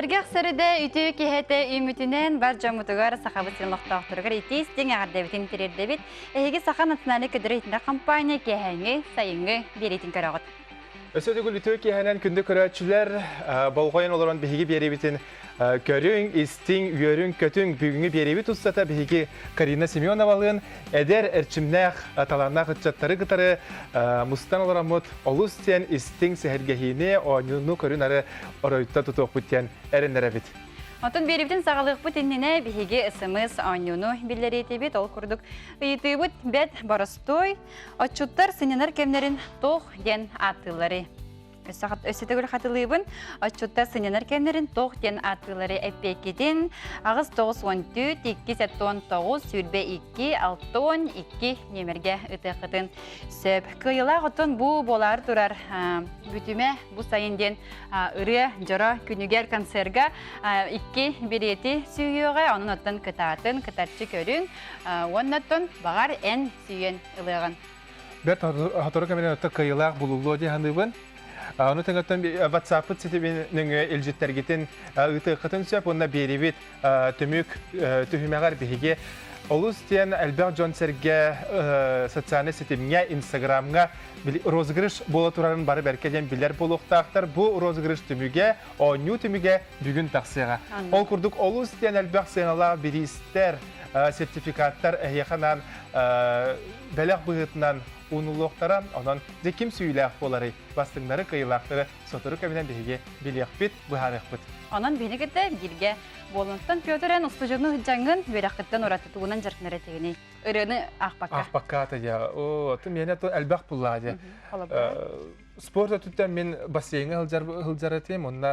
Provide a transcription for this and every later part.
Сәргәк сәріде үті кехеті үмітінен бар жамутығар сақабы сенлықтақтырығыр етейістен ағардабетін терердебет. Әйге сақа националы кедірі компания кехәңі сайыңы беретін көрағыт. Өсөдігіл үті кехәнен күнді көрәтшілер болғайын оларан бейгі беребетін көрің, істің, үйерің, көтің бүгінгі беребет ұстата бейгі Карина Семеновалығын әдер әрчімнәқ таланнақ ұтчаттары ғытары мұстан оларамыд олыстен істің сәхіргәхіне ойнуыны көрін ары оройытта тұтуқ бұттен әрінлері бет. Отын беребетін сағалық бұт еніне бейге ісіміз ойнуыны білдері етебет ол күрдік. Үйті бұт бәт барыстой, отчуттар сыненер кемнерін тоқ ден атылары. Өсетігіл қатылыбын, отчутта сыненер кемнерін тоқ ден атылары әппекеден ағыз 9-14-2-7-9 сүрбе 2-6-2 немерге үтіқытын сөп. Кыйыла ғытын бұ болар тұрар бүтіме бұ сайынден үрі жора күнігер концерға 2 береті сүйеуға, оның оттын кытатын, кытатчы көрін, оның оттын бағар ән сүйен ұлығын. Бәрт хатыры кәменен отты кыйылақ бұлылу де хандыбын. Оны тәңгіттен WhatsApp-ы цетебінің елжеттергетін ұтықытын сөп, онына беребет түмік түхімеғар бейге. Олыс тен Әлбәқ Джонсерге социальный сетеміне, Инстаграмға розыгрыш бола тұрарын бары бәркеден білер болуқтақтар. Бұл розыгрыш түміге, оңю түміге бүгін тақсыға. Ол күрдік Олыс тен Әлбәқ сенгала берістер сертификаттар әйеқанан бәләқ бұғытынан ұнылуқтаран, онан зекім сүйіләқ болары, бастыңдары қиылақтары сотыры кәмінен бейге білеқ бет, бұханық бет. Онан бенегетті бірге болуntан Петрен ұстыжығының жаңын бөрәқіттен оратытуынан жарқынары тегіне үріні ақпаққа. Ақпаққа атыдя. Мені әлбәқ бұлладя. Спорта түттен мен бассейңі ғылжаратым, онна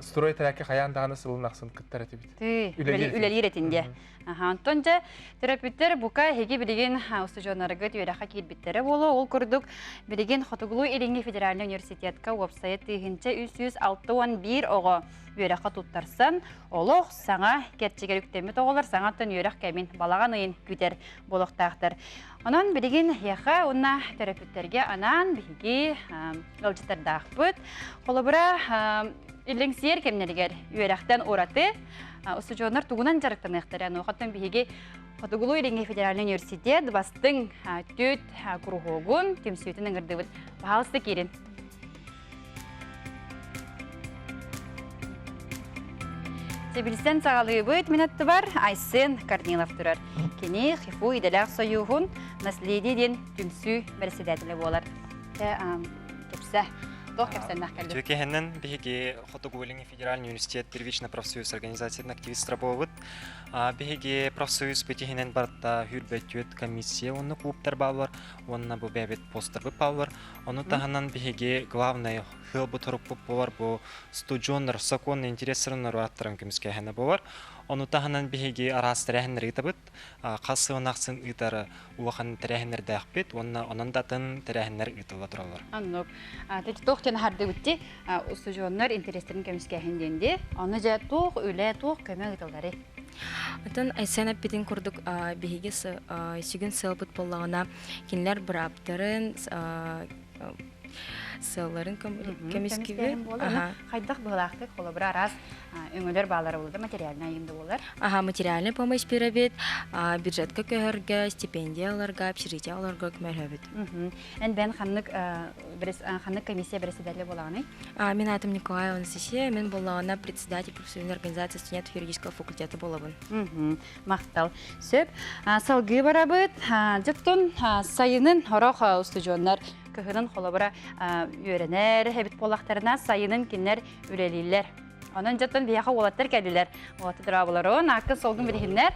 строй тәрәкі қаяндағаны сылынақсын күттәрі тебет. Үлелер етінде. Антонжа терапевттер бұқа хеге білеген ұстыжонарығы түйерақа келбеттері болу. Ол көрдік білеген Хотугулу Элеңе Федеральный университетка веб-сайт тегінші 361 оғы үйерақа тұттарсан. Олық саңа кәтчегер үктемет оғылар саңаттан үйерақ кәмін балаған ұйын күтер болуқтақтыр. Онан білеген яқа онна терапевттерге анан бігі ғылжыттарды ақпыт. Қолыбыра Илеңсер кемнергер үйерақтан ораты ұстыжонар туғынан жарықтан әқтірән оғаттан бігі Хотугулу Элеңе Федеральный университет бастың төт күрғоғын темсуетін үңірді бұд. Бағалысты керін. Себілістен сағалы бұд минатты бар Айсен Корнилов тұрар. Кені қифу иделәқ союғын наследиеден түмсу бәрседәтілі болар. Кепсі. Тюкехенен беги Хотугулу Федеральный университет первичный профсоюз организацияның активист работает. Беги профсоюз бетихенен барта хүрбетет комиссия оны клубтар балар, онна бу бебет постер балар. Оны таханан беги главный хылбы тұрып болар бу студионер законный интереслерін руаттырын кемскехене болар. Оны таханан беги арас тәрәхенер итабыт, қасы онақсын итары уахан тәрәхенер дәқпет, онын датын тәрәхенер итылы тұралар. Аннук. Тоқтен харды өтті, студионер интереслерін кемскехенденде, оны жа тоқ, өлі тоқ көмек итылдары. Атын Айсен аппетін күрдік беге сүйген сылбыт болағына кенлер бір аптырын сылларын көмескебе. Қайдақ бұғылақты қолы бір араз өңілер балары болды, материалына енді олар. Материальный помощь беребет, бюджетка көхірге, стипендияларға, общежитияларға көмәрәбет. Бән қаннық комиссия бірісідәлі болағаны? Мен атым Николай Анастасия, мен болағына председатель профессиональной организации студентов юридического факультета болабын. Мақтал. Сөп, салғы барабыт, жеттон сайының орақ студионlar көхінің қолабыра үйерінер, әбіт болақтарына сайының кенлер үлелейлер. Онын жаттан бияқа олаттар кәлілер. Олатты дұрабыларын, ақын солғын бірігінлер.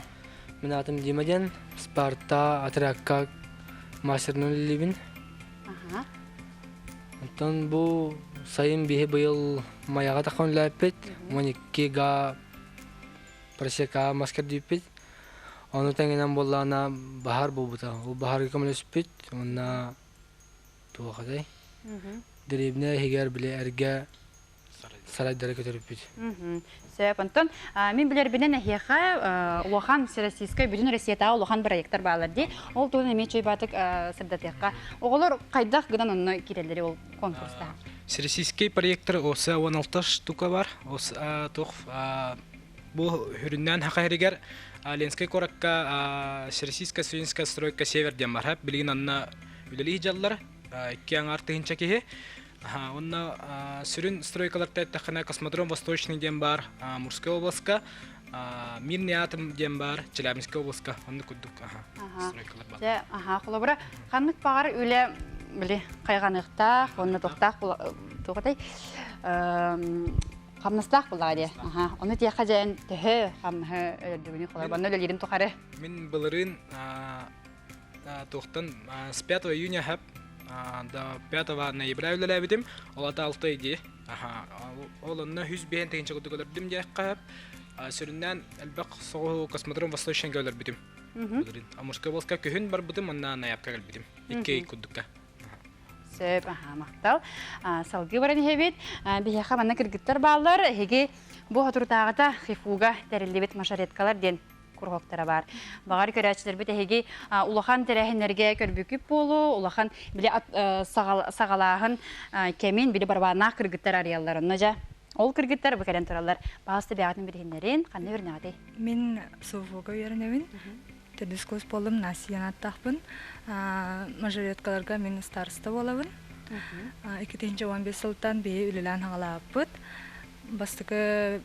Мен атым Димаден, Спарта, Атракка, мастерның үлелебін. Онтан бұл сайын бейі бұйыл маяға таққан үләппет, 12-ға просека маскер дейппет. Оны тәңгенен болағына бағар бұл бұта. Ол бағарға көмілі өспет, онына туақадай. Деребіне хегер біле әрге сарайдары көтеріп бет. Сөп, Антон, мен білер бінен әхеға Лохан Всероссийскай бүтін Россията Лохан проекттар бағаларды. Ол туын әме чөй батық сырдатыққа. Оғылар қайдақ ғыдан онына керелері ол конкурста? Всероссийский проекттер осы 16 штука бар. Осы тоқ бұл хүріннен хақайригер Ленской коракка Всероссийская студенческая стройка Север дем бар. Білген анна үлелі жаллар, икки аңар тыгынча кеге. Онна сүрін стройкалар тәттіқына Космодром Восточный дем бар, Мурская областка, Мирный атом дем бар, Челябинская областка. Онны күддік стройкалар бар. Же, қолабыра, қанмык бағар үлі біле қайғанықтақ, онны тоқтай қамнастақ бұлға де. Оны тияқа жәйін түхі қамны өлдігіне қолар. Баны өлерін тұқары. Мен бұлырын тоқтан с 5 июня хәп до 5 ноября өлелі бітім. Олата 6 иде. Ол онына 100 бейін тегінші құдық өлірдім де қап. Сүрінден әлбәқ соғы Космодром Восточный өлір бітім. Мурская областка көхін бар бітім, онына наябқа өл бітім. 2 құдыққа. Сөп, мақтал. Салғы баран хебет, бейеқа манна кіргіттер балар, хеге бұл ғатұртағыта хифуға дәрілдебет машареткалар ден құрғоқтара бар. Бағар көрәтшілер бет хеге улахан тәрәхінерге көрбекіп болу, улахан біле сағалағын кәмен біле барбағына кіргіттер арияларына жа. Ол кіргіттер бүкәрен тұралар. Бағысты бәғатын біргендерін қанды өріне ғадай? Мен Суфуға өрінемін. Тедискос болым насиянаттақпын. Мажореткаларға мен старыста болабын. 2015 жылдан бей үлілән аңалаппыт. Бастықы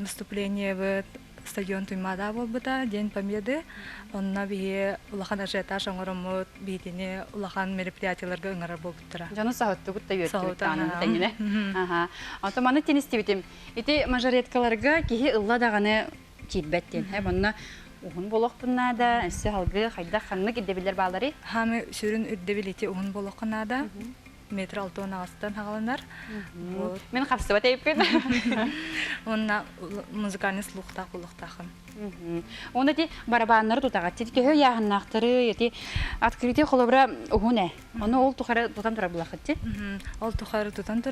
выступление бұд стадион туймада болбыта, День Победы. Онна бей улахан ажиотаж оңырымыт, бейтіне улахан мероприятияларға оңырар болбыттыра. Жаны сағытты бұтта өттігіттанын тәңіне. Антоманы теністі бітім. Еті мажореткаларға кейі ұлла дағаны кейтбәттен. Бұнна уғын болық бұннада, әсі халғы қайда қаннық едебілер балары? Хамы сүрін үрдебілеті уғын болық қынада. Метр 6 ағыстан ағаланар. Мен қапсы бат әйіппен. Онна музыкальный слухтақ ұлықтақын. Оны де барабанлары тұтаға. Тетке хөө яғыннақтыры, еті открытие қолыбыра ұғын ә. Оны ол тұқары тұтан тұра бұлақыт те? Ол тұқары тұтан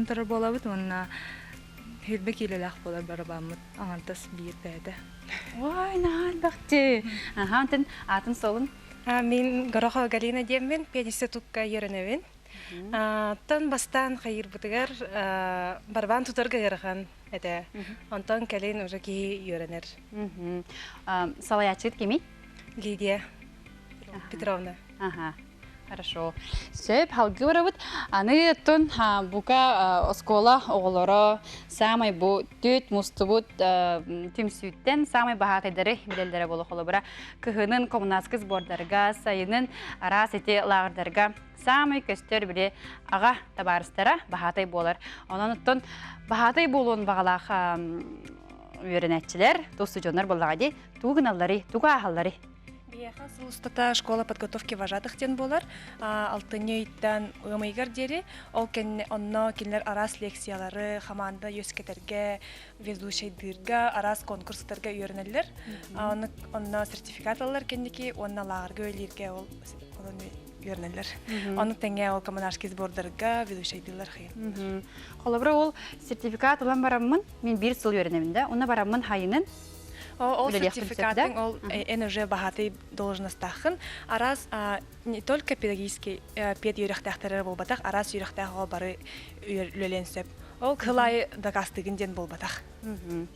тұра болабыд. Онна хелбек елеләқ болар барабанмыд. Аңантас бейір бәді. Ой, нағал бақты. Антын атын солын. Мен Гороха Галина деммен, пединститутка ереневен. Тон бастан хайыр бутыгар барбан тутарга ярхан эте. Антон калин уже ки еренер. Салаячыт кеми? Лидия Петровна. Хорошо. Сөп, халгы барабыт. Аны тон бука оскола оғылары самай бу төт мустыбыт түмсүйттен самай бағатайдары білелдері болу қолы бұра. Күхінің коммунасқыз бордарға, сайының арас ете лағырдарға самай көстер біле аға табарыстара бағатай болар. Онан ұттын бағатай болуын бағалақ үйренәтчілер, досты жонлар болағады, туғыналары, туға ағалары. Бияха сылыстата школа подготовки вожатых тен болар. Алтынейттен ұйымайгар дері. Ол онно кенлер арас лекциялары, хаманда өскетерге, ведущайдырға, арас конкурстарға үйренелер. Онно сертификат алар кендеки, онна лағырға өйлерге ол үйренелер. Оны тәңе ол коммунарский сбордарға, ведущайдылар қиын. Қолыбыра ол сертификат олан барамын, мен бір сыл үйренемінде. Оны барамын хайының. Ол сертификатын, ол ен уже бағатай должностахын. Арас не только педагогический пед үйректақтары бол батақ, арас үйректағы бары үлелен сөп. Ол қылай дағастығын бол батақ.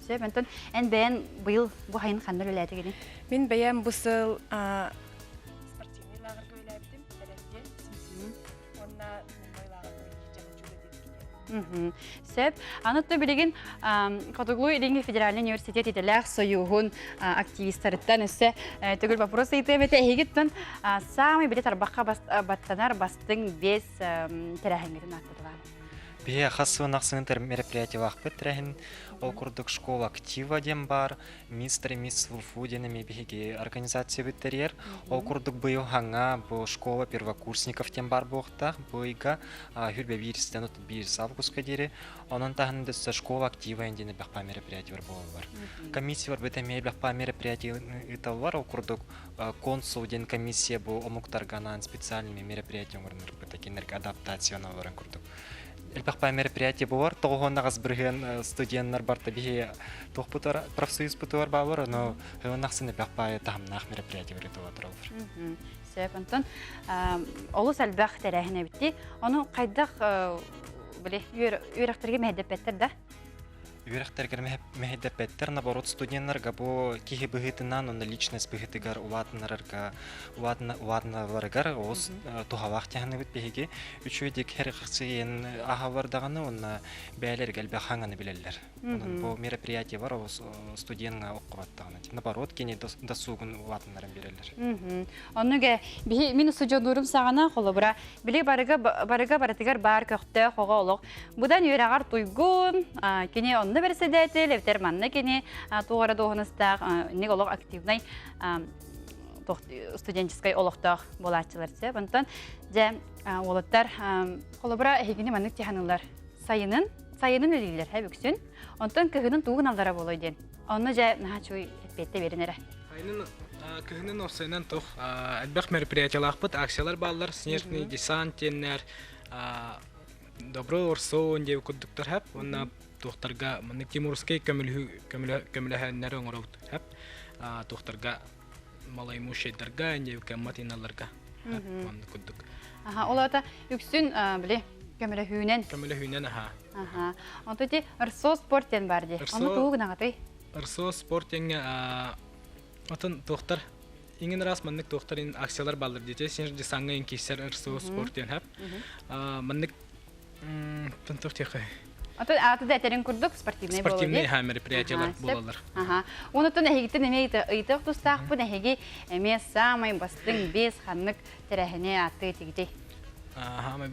Сөп, әнтін, ән бәйін бұйыл бұл хайын қандар өләді келін? Мен бәйін бұсыл спортивный лағырға өләбдім, әлемде. Онна Сөп, анытты білеген Катуглу Иринге федеральный университет етеләқ союғын активисттарыттан өсі түгіл вопросы етеметі әйгеттін самый білет арбаққа баттанар бастың бес тәрәхінгетін аттыдыған. Бе хасывын ақсының мероприятия вақпет тәрәхін ол күрдік школа актива дем бар, мистер и мисс Вулфу денеме беге организация біттерер. Ол күрдік бұйыл хаңа бұл школа первокурсников дем бар бұқтақ, бұйға хүрбе вирістен ұтып 1 августка дері. Onun tahında школа актива индине бақпа мероприятия бар. Комиссия бар бітеме бақпа мероприятия итал бар, ол күрдік консул ден комиссия бұл омуктарганан специальными мероприятия орныр бітекенерге адаптацияларын күрдік. Элбақпа мероприятие болар, тоғығынағыз бірген студенттер бар табиғи профсоюз бұтылар бар, но ғылынақсыны бақпа тағымнақ мероприятие бар етуі отыралыр. сөп. Онтон олу сәлбәқ тәрәхіне бітті. Оны қайдақ үйрәқтерге мәйдәппеттер да? Үйрәхтәргә мәһәдәпәттер, наоборот, студентларга бу киһи быһытынан, онда личность быһытыгар улатнарыгар, ос тухавак тәһне бит беһиге, үчүдик һәр хәсен аһавардаганы, онда бәйләргә әлбә хаңаны беләләр. Онда бу мероприятие бар, ос студентга оқыттаганы. Наоборот, кене досугын улатнарын берәләр. Онныга мин студентларым сагана холобра, биле барыга баратыгар бар көктә хога олык. Будан үйрәгәр туйгун, кене Университеті, левтерманны кені туғара доғыныстақ, не олық активнай студенческай олықтақ болатчылар сөп. Онтан, олыттар қолыбыра әйгені мәнік тиханылар сайынын үлілер әбіксін. Онтан көхінің туғын алдара болойден. Оны наға чуй әтпетті берінері. Көхінің осайынан тоқ әлбәқ мероприятиялақ бұд, акциялар балылар, снежный десант тенлер, добро орсон деп күддіктер әп. Тухтарга мынык Тимурский көмөлөһөннөр оңорот хап тухтарга малай мушейдарга инде кемматиналарга онды күдүк. Олата үксүн биле көмөлөһөннөн Онтоти ырсо спорттен барди. Аны тугуна гаты. Ырсо спорттен отон тухтар иңин рас мынык тухтарын акциялар балдыр дете сен десаңга инкисер ырсо спорттен хап мынык тантохтехай Аты да әтерін күрдік спортивный болады. Спортивный мероприятиялар болалар. Онытын әйгітін әмейді ұйтық тұстақ бұн әйгі әме самай бастың бес қанық тәрәхіне атты етігді.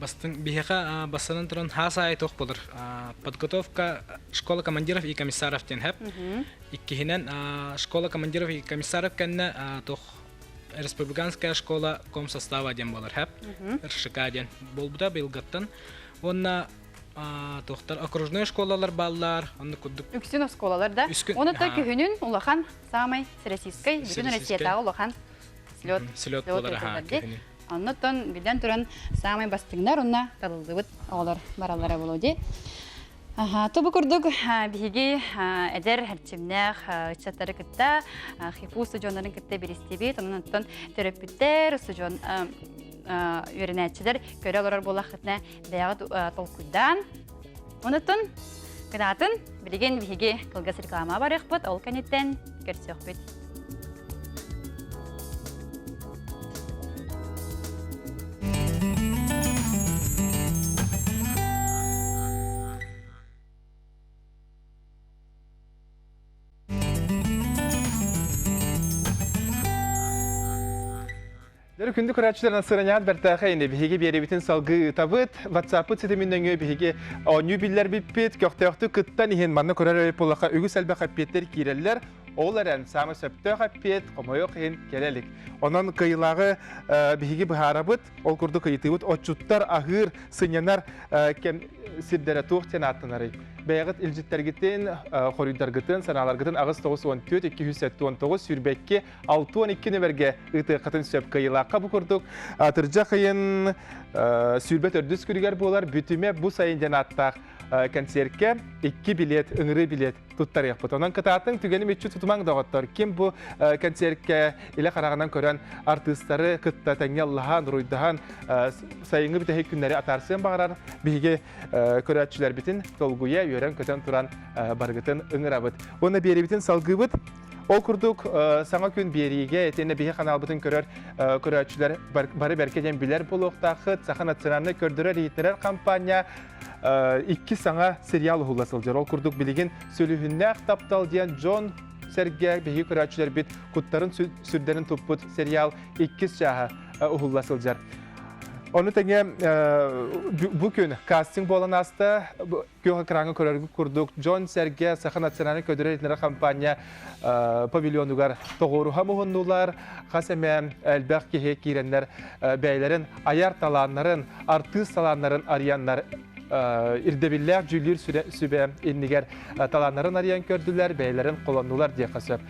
Бастың бейхеға басынан тұрын хаса айтық болыр. Подготовка школа командиров и комиссаров тен хэп. Иккихинен школа командиров и комиссаров кәнне тоқ республиканская школа комсостава ден болыр хэп. Ршика ден болбуда белгаттан. Онна Тоқтар окружной школалар баллар, онны күддік. Үксін школалар да. Оны та күхінін улахан самай российской, бүтін Россиятағы улахан слет болар. Онны тон білден тұрын самай бастыңдар, онна талылды бұд оғылар баралары болуды. Тобы күрдік бігі әдер әрчімнәқ үтшаттары күтті, хипу студионларын күтті берістебет, онын тон төрөппіттер, студион үйренәтчілер көрі олар болақытына бәғыт толкудан. Онытын, күнатын білген бігі қылғас реклама бар еқпіт, ол кәнеттен көрсі өқпіт. Күнді күрәтшілерін сырынят бәртәқі енді бігі беребетін салғы табыт, WhatsApp-ы цетімінен бігі оңы білдер біппет, көқтеуқты күттан ехен манны көрер өйіп болаққа үгі сәлбі қаппеттер керелілер, олар ән самы сөпті қаппет, қомайық ехен керелік. Онан қиылағы бігі бұхарабыт, ол күрді қиытығыт, отчуттар, ағыр, сынянар сирдері туқтен аттынары. Бәйғыт илжіттергітен, қорыйдаргытын, саналаргытын ағыз 914-219 сүрбәкке 612 нөмерге ұты қытын сөп қиылаққа бұ күрдік. Атыржа қиын сүрбәт өрдіс күрігер болар, бүтіме бұ сайын жанаттақ концертке 2 билет, ұңыры билет тұттар еқпыт. Онан қытатын түгені метчу тұтымаң дағыттар. Кем бұ концертке илі қарағынан көрен артыстары қытта тәңе Аллахан, Руйдахан сайыңы бітәхек күнлері атарсын бағарар. Біге көрәтшілер бітін толғуя үйерен көтен тұран барғытын ұңыр абыт. Оны бері бітін салғы бұт. Ол күрдік саңа күн береге әтені біге қанал бұтын көрәтшілер бары бәркеден білер бұл оқтақыт, сақан атсынаны көрдірер етінер кампания 2 саңа сериал ұғыласыл жер. Ол күрдік білеген сөйлігінне ақтаптал дейін Джон Сәрге бігі көрәтшілер біт құттарын сүрдерін тұппыт сериал 2 жаға ұғыласыл жер. Оны тәңе бұл күн кастинг болан асты, көңі қыраңы көрергі күрдік. Джон Сәрге сақан атсынаны көдірер етінер кампания павильонугар тоғыруға мұғыннулар, қасәмәм әлбәқ кеге кейренлер бәйлерін, аяр таланларын, артыз таланларын арыянлар ирдебиллер жүлір сүбе иннигер таланларын арыян көрділер, бәйлерін қоланнулар де қасып.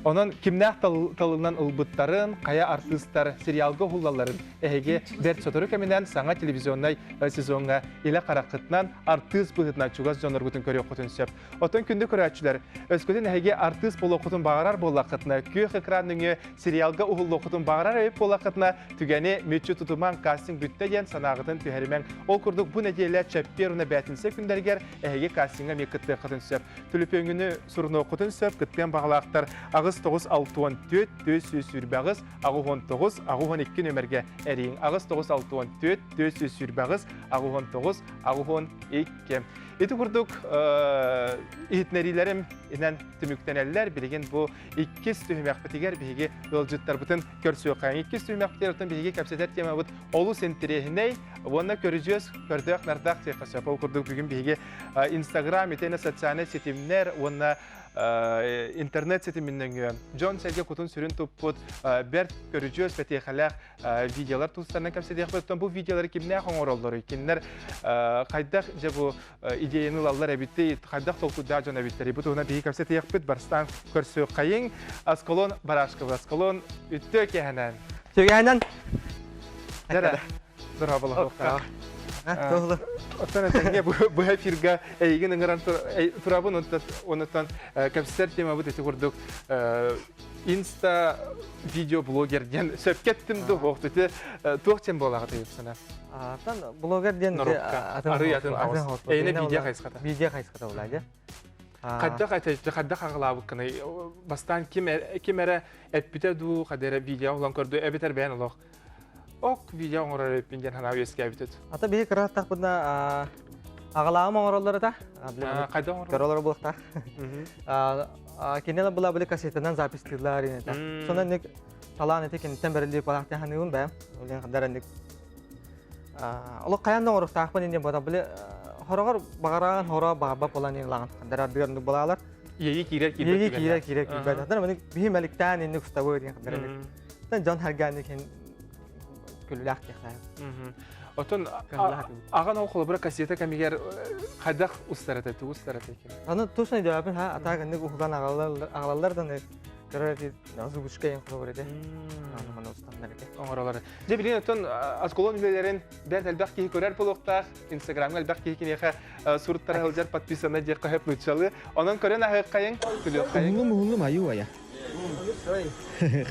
Onun kimнәх талынан ылбыттарын, кая артисттар сериалга хуллаларын эһеге бер сотору кеменен саңа телевизионнай сезонга иле каракытнан артист быгытна чугас жоноргутун көрө котун сөп. Отон күндө көрөчүлөр өскөтөн эһеге артист болокутун багарар боллакытна күйөк экранныгы сериалга ухуллокутун багарар эп боллакытна түгәне мөчү тутуман кастинг бүттә дигән санагытын түһәримен ол курдук бу неделя чапперуна бәтинсе күндәргәр эһеге кастингга мекытты котун сөп. Түлүпөңүнү сурно котун сөп кыттан багалактар Агыс 964 400 Агухон 9 Агухон 2 нөмерге әрейін. Агыс 964 400 Агухон 9 Агухон 2. Еті күрдік итнәрилерім инен түміктенелер білген бұл 2 түймәқпетігер бігі өлжіттар бұтын көрсі өқайын. 2 түймәқпетер бұтын бігі кәпсетер тема бұт олу сентерехіней оны көріжіз көрдіқ нардақ тейқасы. Бұл күрдік бүгін бігі Инстаграм, етені социальный сетімнер, оны интернет сетиминнен Джон Серге кутун сүрін туппут берт көрүжөс бетехалах видеолар тустарынан кепседек бөттөн бу видеолар кимне хоңороллору киннер кайдак же бу идеяны лаллар эбитти кайдак толкуда жона биттери бу туна бии кепседек бит барстан көрсө кайын Асколон барашкы Асколон үттө кеханан Төгәнен. Дара дурабылы Тоғлы. Оттан әтәңге бұл эфирға әйген ыңыран тұрабын онытан кәпсістер тема бұд еті құрдық инста видеоблогерден сөпкеттімді оқтыты тоқтен болаға тайыпсына. Тан блогерден ары атын ауыз. Әйіне видео қайсқата. Видео қайсқата олайды. Қадда қағылабы қыны бастан кем әрі әтпіті ду қадері видео олан көрді әбетер бәйін олақ. Ок видео оңырар өппенден хана өске әбітет. Ата бейі қыраттақ бұдна ағалағым оңыралары да. Қайда оңырар? Көролары бұлықта. Кенелі бұла бұлы кассетынан запись тырлар енеті. Сонда нек талан еті кенеттен бәрілі балақты ханығын бәйім. Олен қадара нек. Олы қаянда оңырықтақ бұн енден бұда бұлы хорағар бағараған хора бағабап olan ең лағын. Қадара ардығарынды бұлағалар. Егі кирер кирер күлләк тихлар. Отон аған оқылы бұра кассета кәмегер қайдақ ұстараты екен? Аны точно жауабын ата кәндік ұқылдан ағалалардан көрәді назы күшке ең құлы бұреді. Аны ұстандар екен. Оңыралары. Же білген отон Асколон үлелерін бәрд әлбәқ кейі көрер болуқтақ, Инстаграмға әлбәқ кейі кенеға сұрыттар әлжар подписаны де қағып нүтшалы. Онын көрен ағы қайын күлі қайын? Ұғылым аю ая.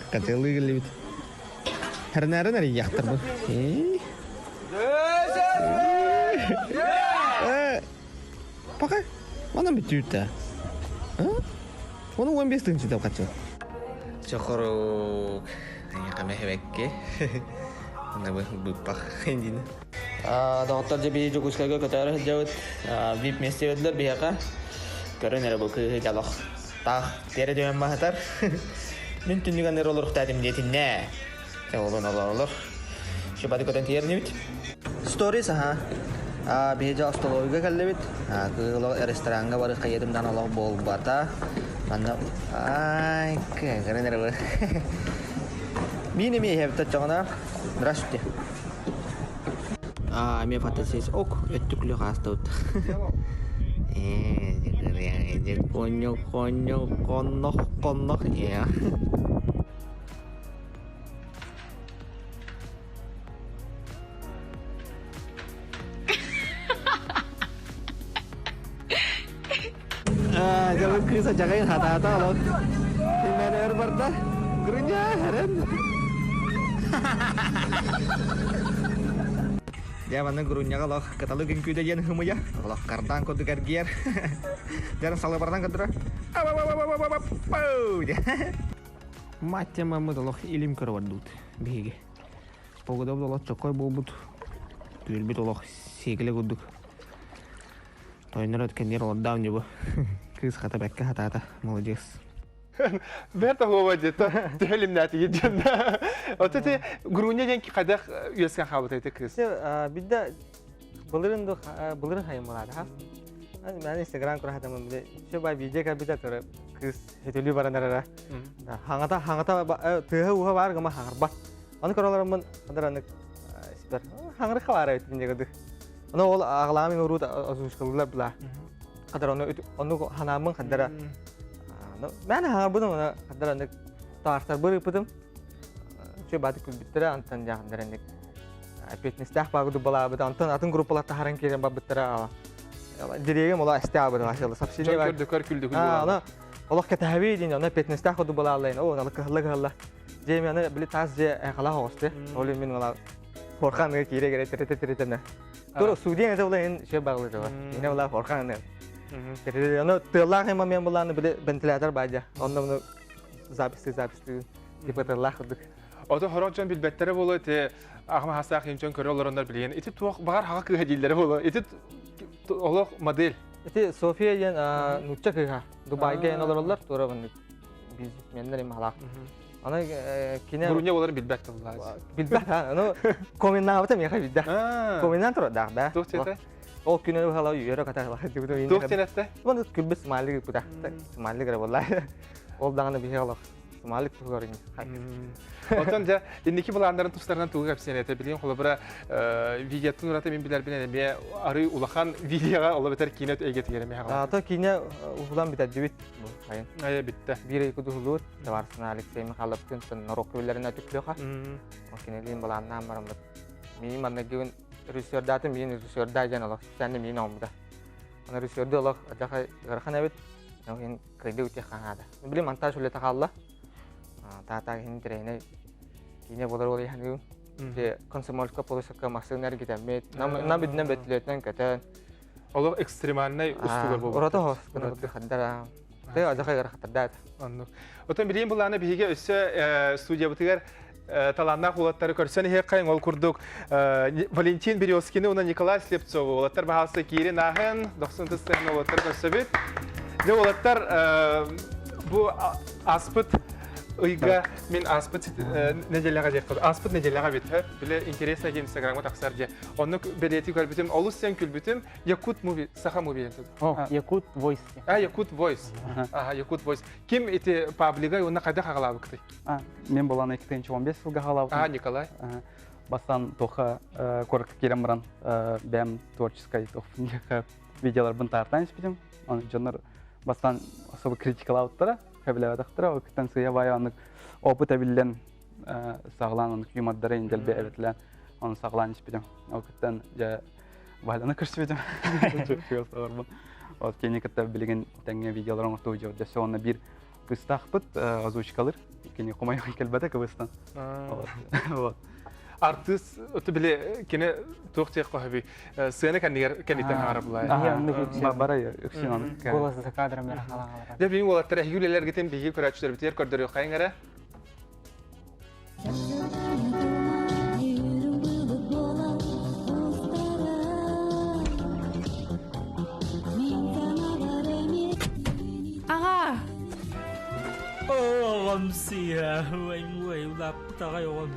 Қачылы келі біт. Әрін әрі яқтырды. Пақа, мана бүті үтті. Оның 15-тің сүйтіп қачыл. Чоқыру қамай әбәкке. Оны бұппақ ендені. Дағыттар же бейі жүгіскәге көтәрі жауыт. Вип месте өділер бейіға. Көрін әрі бұл күгі жалық. Тағы тері дөмен бағытар. Мен түнігендер олыр ұқтадым дейтін нә. Олын олар. Шыбады көтен тиеріне бит. Stories бейжа астолойға кәлі бит. Кығылы ресторанға бары қайедімдан олар бол бата. Манда көрін әрі бұл. Мен еме ебітті жоғына. Здравствуйте. Мен фантазияс ок өттіклі қасты өт. Коннық. Jangan kisah jagain hata-hata loh. Gimana Herberta? Gurunya Heren. Ya mana gurunya kalau kata lu geng kuda jangan hemu ya. Kalau kartang kau tukar gear. Jangan salah partang kedua. Macam mana tuh ilim kerwadut. Bihige. Pogoda tuh cokoy bobut. Tuil betul loh sikile guduk. Toynar ötkenler ordan juga. Kız kata bekle hata молодец. Берта ховаде тәлим нәтиге жанда. Отты груня ден кадак үескен хабыт айты кыз. Бидда булырын хайым болады ха. Мен Instagram кора хатамын биде. Шоба видео ка бида кора кыз хетүлү баранара. Хаңата тыһы уха бар гама хаңарбат. Аны кораларымын кадаранык сипер. Хаңыр хавара өтүндөгөдү. Аны ол агламын урут азушкылла бла. Кадар оны ханамын кадара Ben harbiden ona kadar anlık tartar bırı pıdım. Şu batık külbittere antan jakınlar anlık. Petnistah bagudu balabıda antan atın grupalar taharan keren babıttara ala. Direyim ola istabıdı aşağı sapsine var. Dökör küldü Ha ona Allah ketabi edin ona petnistah kodu balalayın. O ona kıhlı. Jem yana bili tas je kala hoste. Olun min ola Korkan ne kire gere tere. Doğru Suudiye ne olayın şey bağlı da var. Yine ola korkan ne. Tere ona tırlak hem amyan bulanı bile ventilatör baca. Onda bunu zapisti tipe tırlak kıldık. O da horoncan bilbettere bolu te ahma hasta kimçön körü olurlar bilen. Iti tuğ bağır hağa kıha diller bolu. Iti olo model. Iti Sofia yen nuçça kıha. Dubai'ge en olurlar. Doğru bunu biznesmenlerim halak. Ana kine Burunya oların bilbette bunlar. bilbet ha. Onu komendan yaptım ya bilbet. Komendan tur da. Tuğ tete. O günü hala yürü kata hala. Tuğ tenette. Bunu külbet Somali gibi da. Somali gibi vallahi. Ol dağını bir hala. Somali tuğarın. Otonca indiki bulanların tuşlarından tuğu hepsini etebiliyorum. Kola bura videotun urata min biler binen bir arı ulakan videoya ola beter kine egeti geremi haga. Ata kine ulan biter civit bu hayın. Ay bitti. Bir ay kudu hulut. Tavarsın Alexey Mikhalov'un sen norok köylerine tükülüyor ha. O kineliğin bulandan varım. Miyim anne gün rüzgar datım miyim rüzgar dayan Allah. Sen de miyim olmadı. Ana rüzgar da Allah. Acaba garkan evet. Yang kredi ucap kanada. Beli mantas sulit takalla. Tata ini trene. Kini boleh oleh hanu. De konsumer ka polisi ka maskener kita met. Nam bidna betletten katan. Allah ekstremanne ustugar bu. Orada hos. Kena hadara. Te acaba gar hadat. Anlık. Oton bileyim bulanı bihige össe stüdyo bitiger talannak ulatları körsen he kayın ol kurduk. Valentin Berioskini ona Nikolay Sleptsov ulatlar bahası kiri nahen 90 sene ulatları körsebit. De ulatlar bu aspıt Uyga min aspıt necellere jekti. Aspıt necellere bitti. Bile interesna ki Instagram'a taksarca. Onu belirti kalbitim. Olus sen külbitim. Yakut movie, saha movie yentedi. Yakut Voice. Yakut Voice. Yakut Voice. Kim iti publiga ona kadar haqalabıktı? Men bolana 2015 yılga haqalabıktım. Nikolay. Бастан тоха коротко керемран бәм творческой видеолар бын тартан испитим. Аны жанар бастан особо критикалауттара, кабилаватактара, окуттан сыя баяннык опыт абиллен саглан аны юмаддара инделбе эветлен, аны саглан испитим. Окуттан жа байланы көрсөтүм. Жок Вот кенекетте билген теңге видеолар оңтуу жок. Десе аны бир кыстакпыт озвучкалар, кене комай келбете кыбыстан. Вот. Artist ötü bile kine tuğçe kahve sene kanite harabla. Baraya öksünan. Golası kadra mera halan. De benim ola terehiyüleler gitem bigi kuraçlar biter kordor yok kayngara. Aha. Oğlum siyah, vay ulap tagay oğlum.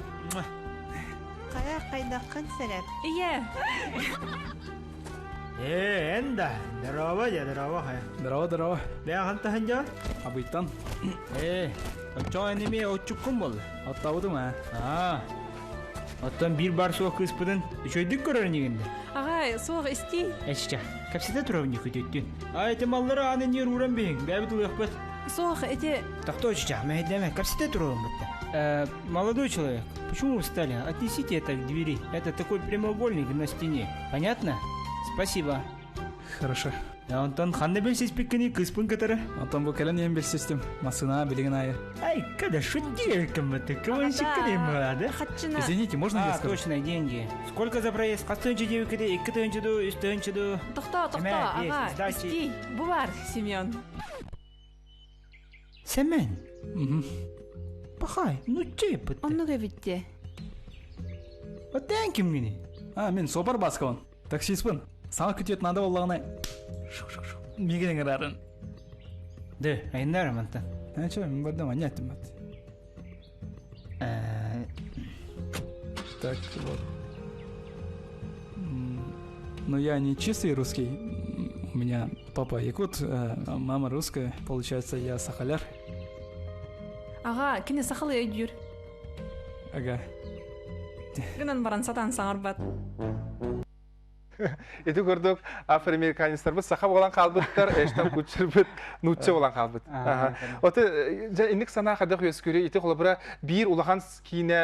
Kaya kaydakkan serep. Iya. Enda, darawa ya darawa kaya. Darawa. Beya hanta hanja? Abitan. Ocho enemi oçukum bol. Hatta budu ma. Attan bir bar soğuk kıspıdın. Şöydük görürün yeginde. Aga, soğuk isti. Eşça, kapside turabın yıkıdıydın. Temalları anen yer uğran beyin. Bäbit ulu yakbet. Soğuk eti. Так точно, медленно, kapside turabın bıtta. Молодой человек, почему вы встали? Отнесите это к двери. Это такой прямоугольник на стене. Понятно? Спасибо. Хорошо. Антон, ханна белсиз пеккени кыспын катары? Антон, bu kelin ем белсистим. Масына билеген айы. Ай, когда шутишь, кому-то, кого-нибудь крема, да? Извините, можно я скажу? Точно, деньги. Сколько за проезд? Кастынчы девикеде, иккытынчыду, үстынчыду. Тоқта, ага, иски. Bu var, Семен. Семен? Пахай, ну че пыт? Он много видте. Вот тянким мини. Мен Сопар Баскован. Таксиспын. Саңа күтет нада боллағына. Мегенің әрәрін. Да, айындар амантан. Че, мен бардым, ане әттім бәт. Так, вот. Ну, я не чистый русский. У меня папа якут, мама русская. Получается, я сахаляр. Ага, кене сахалы өйдүр. Ага. Гынан баран сатан саңарбат. Эти көрдік афроамериканецтар бұд, сақа болан қалбыттар, эштан күтшір бұд, нұтчы болан қалбыт. Оты, инік сана қадық өскөрі, еті қолы бір улахан кейіне,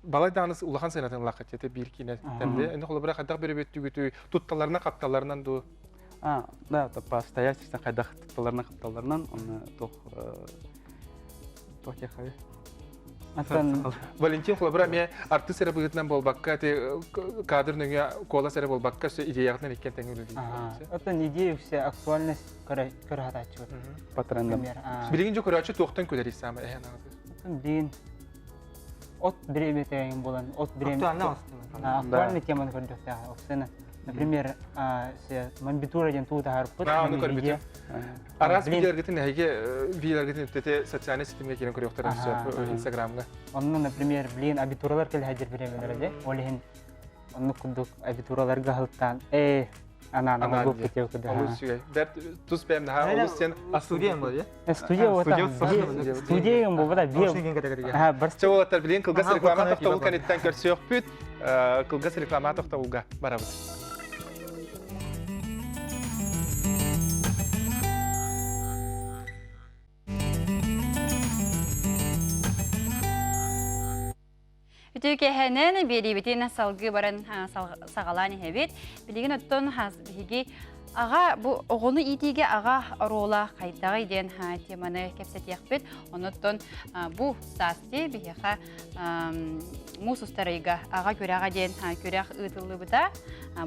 балайдағыныз улахан сайнатын лақыт, еті бір кейіне тәмді. Инік қолы қадық бір бөтті күті, тұтталарына, қапталарынан ду. Да, по обстоятельствам қайдақ тұтталарынан, оны тоқ текхаве. Валентин Хлобра, мен артист әрі бұғытынан болбаққа, кадр нөңе колас әрі болбаққа, идеяғынан еккен тәңгілі дейді. Отын идея все актуальность көрі По трендам. Білеген жо көрі тоқтан көлер исамы әйін ағызы? Отын дейін от біреме тәйін болан, от біреме... Актуальный теманы көрі жоқты. Например, мамбитура ден туыта харпыт. Оны көрбеті. Арас билергетін әйге билергетін өттеті социальный сетімге келен көрі оқтарымыз Инстаграмға. Оны, например, білген абитуралар келі әдер біремелерде. Олеген, оны күндік абитураларға ғылттан, ананы бұл кетеу күді. Олыс сүйгей. Бәр тұс бәмді ха, олыс сен... Студия бұл, е? Студия ота. Студия бұл бұда бел. Чауылаттар білген қылғас рекламатық тауыл кәнеттен көрсі өқ бүт, қылғас рекламатық тауылға барабыд. Ütüke henen beri bitin salgı baran sağalani hebit. Bilgin öttün higi ağa bu oğunu itiге ağa rola kaydağı iden temanı kepset yakbet. Onutun bu sasti biha musustarayga ağa körağa den körağa ıtıllı bıda.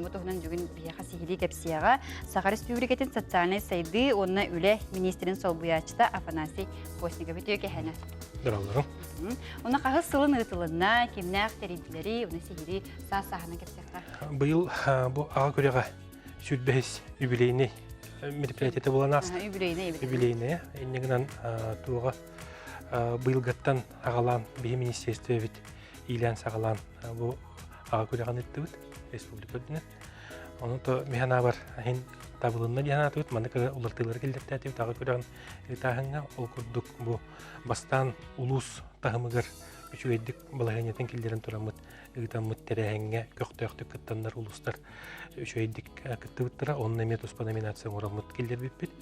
Bu tohunun bugün biha sihili kepsiyağa Sakaris Tübriketin sotsialny saydı onu üle ministerin solbuyaçta Afanasi Postnikov ütüke henen. Дорогой. Ona қағыз сылын ұтылына, кемнәқ тәрейбілері, оны сехiri сағына кепсеққа. Бұл аға көреға сүйтбәйіз юбилейный мероприятияты болан аст. Юбилейный. Енегінен туға бұйылғаттан ағалан бейі министерстве бет илән сағалан бұл аға көреген етті бұд, республика өдінен. Оны то механа бар табылынна дияна түт маны кыга улартылар келдетте атып тагы көрөгөн тагынга ол курдук бу бастан улус тагымыгар үчүгөйдүк балаганетен килдерин турамыт ыгытамыт тереңге көктөктүк кыттандар улустар үчүгөйдүк кыттыбыттыра онна метус по номинация урамыт килдер биппит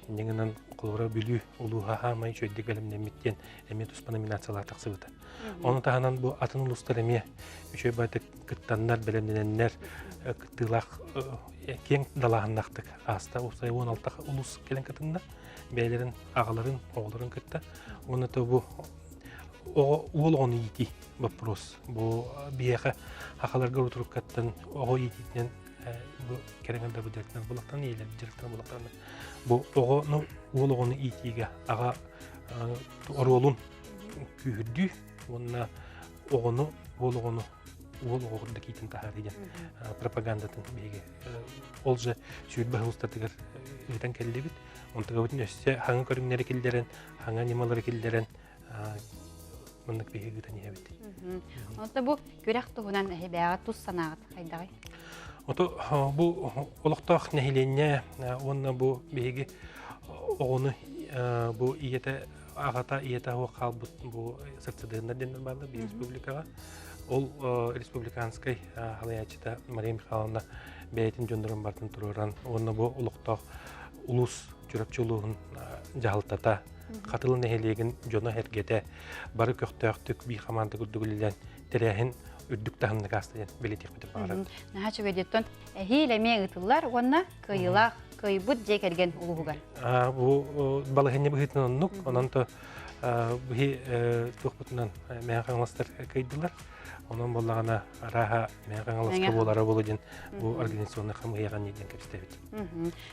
неңинен кулура билүү улууга хама үчүгөйдүк элемнемиттен метус по номинациялар таксыбыта оны тагынан бу атын улустар эме үчөй байтык кыттандар белемдененнер кыттылак кең далаһыннактык аста усай 16 улус келен кытында бәйлерин агаларын огларын кытта оны то бу ол оны ити вопрос бу бияха акаларга утуруп каттан ого итинен бу кереңдер бу директор булактан эле директор булактан бу огону ол оны итиге ага оролун күрдү онна огону ол огону ол оғырды кейтін тахар деген пропагандатын бейге. Ол же сүйет бағы ұстатығыр өтен кәлді бит. Онтыға өтін өссе хаңы көріңнері келдерін, хаңа немалары келдерін мұндық бейге өтен е бит. Онты бұл көрек тұғынан бәға тұз санағыт қайдағай? Оты бұл олықтақ нәхиленне, онына бұл бейге оғыны бұл иеті ағата иеті оғы қалбыт бұл сыртсыдығында денден барды бей республикаға. Ол республиканской халаячыта Мария Михайловна бәйтін жөндірін бартын тұрыран. Оны бұл ұлықтақ ұлыс жүріпчілуғын жағылтата. Қатылын әхелеген жөні әргеті бары көқтөқтік бей қаманды күрдігілілен тәрәхін үрдік тағынды қастайын белетек бітіп бағырады. Наға чөгедеттен әхейлеме ұтылар, оны күйілақ, күйбұт жек әрген ұлығығар. Бұл балығыне бұғытын оннық, онан то бұғы тұқпытынан мәң қаңластар көйділер. Onun bollağına raha meğanlıska bolara boludun bu organizasyonda kamıyagan neden kapstebit.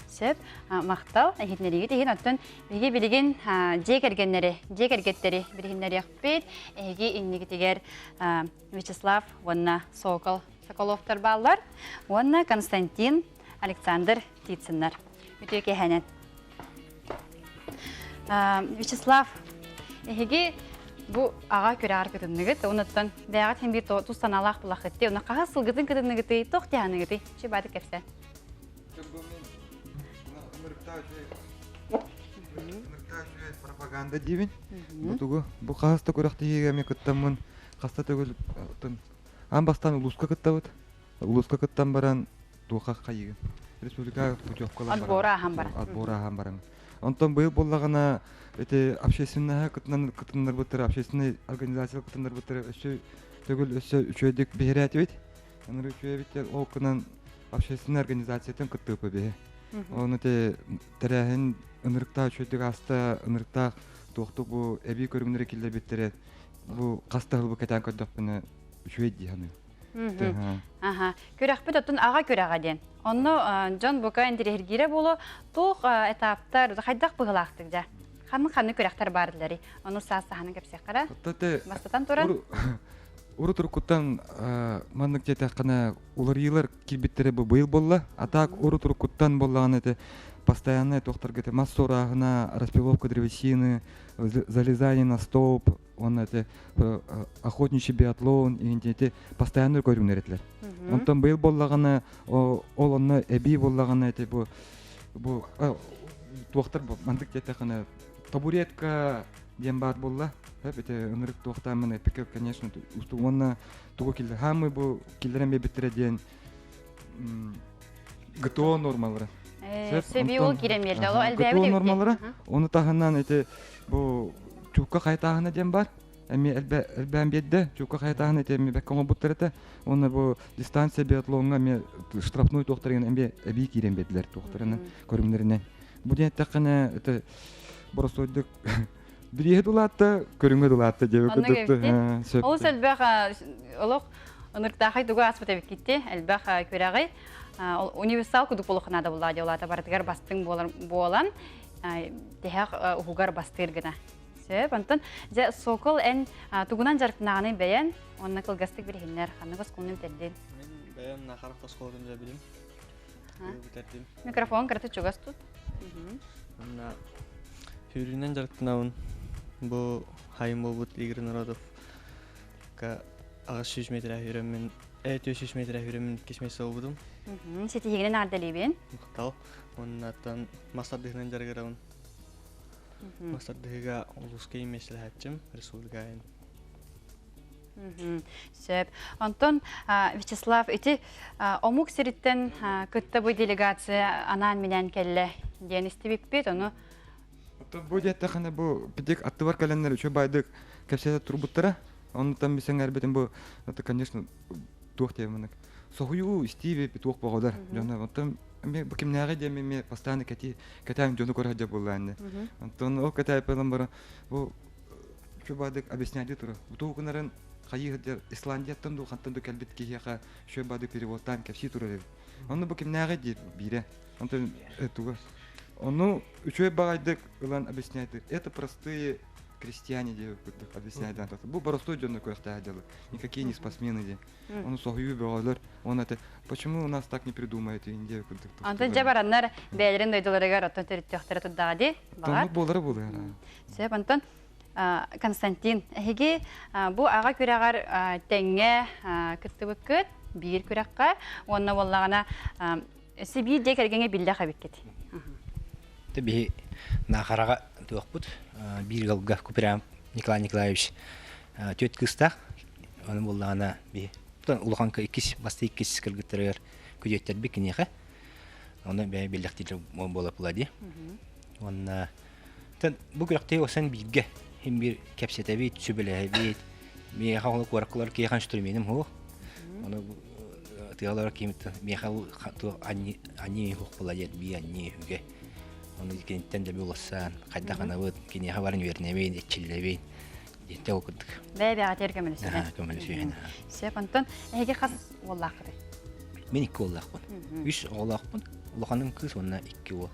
Sep maqtal ehitneriге деген оттон биге билеген жекергеннери билгендер якпет эге инниге тегер Вячеслав ванна Соколовтар баллар ванна Константин Александр Тициннар. Бүтөке ханен. Вячеслав эге bu ağa köre arkadaşınıgıt, ondan değerli hem bir tuzdan Allah bulakıttı, ona kahas sılgıtın kadınıgıtı, tohtiyanıgıtı, şu badık hepsi. Propaganda diyeyim. Bu kahasta korakta yiyeme kıttamın, kahasta tөгөл, an bastan uluska kıttavat. улуска кыттан баран туха кайыгы. Республика путевкалар баран. Отбора ахан баран. Отбора ахан баран. Онтон быйыл боллагана эти общественная кытыннар бутыр, общественный организация кытыннар бутыр, өсө төгүл өсө үчөйдүк бехерет бит. Аныр үчөй биттер окунан общественный организациятын кыттыпы бе. Оны те терехин ынырыкта үчөйдүк аста ынырыкта тоқту бу эби көрүмнөр килдер биттерет. Бу кастагыл бу кетен көдөпүнө үчөй дияны. Аха. Көрәкпет оттун ага көрәгә ден. Онно Джон Бука индирергире болу тух этаптар хайдак быгылактык да. Ханы көрәктер бардылары. Оны саасаханы кепсек кара. Бастатан туран. Уру туркуттан маннык жете кана улар йылар килбиттере бу быйыл болла. Атак уру туркуттан боллаган эте постоянно доктор говорит, массорагна, распиловка древесины, залезание на столб, он это охотничий биатлон, и эти постоянно говорю неретлер. Он там был боллагана, он эби боллагана эти бу доктор мандык жетахана табуретка дембат болла. Это нырык доктор мене пикер, конечно, он туго килдер. Хамы бу килдерем бебитреден ГТО нормалары. Себи ол киремелді, ол әлбәбі деп нормалары. Оны тағынан эти бу чукка кайтагына дем бар. Эми әлбәм бедде чукка кайтагына эти ми беккоңо буттырыты. Оны бу дистанция биатлонга ми штрафной тохтырын эми эби кирем бедлер тохтырыны көрүмлөрүнө. Бу деттакына эти боросойдук бирие дулатты, көрүнгө дулатты деп көдөптү. Ол сәлбәх олоқ ынырктахай дуга аспыта бекитти, әлбәх көрәгай. Универсал кудук болухына да булады, олата бардыгар бастың болан, техак ухугар бастыр гына. Сөп, антон, же сокол ән тугунан жарқынағаны бәйен, онына кылгастык бір хиннер, қанығыз қолын өтелден. Бәйен нақарықта сқолдым жа білім. Микрофон кірті чугас тут. Хүрінен жарқынауын, бұл хайым бол бұд Игорь Народов. Ағыз 100 метр әйіремін, 300 метр әйіремін кешмесі ол бұдым. Сети хигенен ардалибен. Мықтал. Оның аттан мастардығынан жарғырауын. Мастардығыға олысқа емесілі әтчім, республикайын. Сөп. Антон, Вячеслав, эти омук сириттен күтті бұй делегация анан менен келі ден істебек бет, оны? Бұл детті қана бұл бідек атты бар кәлінлер үші байдық кәпсеті тұрбыттыра. Оны там бісен әрбетін бұл, это, конечно, туақ деймінік. Соғыю істейбе бітуақ бағалар. Онтан бұл кемнәғі деме ме постоянно кәтәйім жоны көрі деп бұл әнді. Онтан ол кәтәй пәлім бары бұл үші байдық объясняйды тұры. Бұл күнәрін қайығыдер Исландияттан ду қантан ду кәлбет кейеға үші байдық переводтан кәпсей тұры деп. Оны бұл кемнәғі деп бире. Онтан әтуға. Оны үші байдық ұлан объясняйды. Это простые крестьяне объясняют. Бұл простой жоны көрі делают. Никакие не спортсмены. Он согью бегалар. Он это почему у нас так не придумают Индия? Антон жабараннар бәйлерин дойдуларга ротон территория туддади. Там болары болар. Сөп Антон Константин эги бу ага күрәгәр тәңгә кыттыбыккыт бир күрәккә онна боллагана сиби де кергәнгә биллә хабиккет. Теби нахарага туакпут бир галга Купирам Николай Николаевич төт кыста оны боллагана би улаханка икис басты икис кыргыттырыр күҗөттер бикинеха. Оны биллектилер болуп булади. Онна тен бу күрәктә осан бигә һәм бир кәпсәтәби төбеләби ми хавлы кураклар кихан штурменем хо. Оны тыялар кимит ми хал хату ани хук булади би ани үгә. Оны кенттән дә булсан кайда гына бу кине хабарын вернәбе чилләбе. Дитә укыдык. Бәбә атер көмелсен. Көмелсен. Сеп Антон эге хас валлахы. Мен 2 оллакпын. 3 оллакпын. Улаханың кыз онна 2 ол.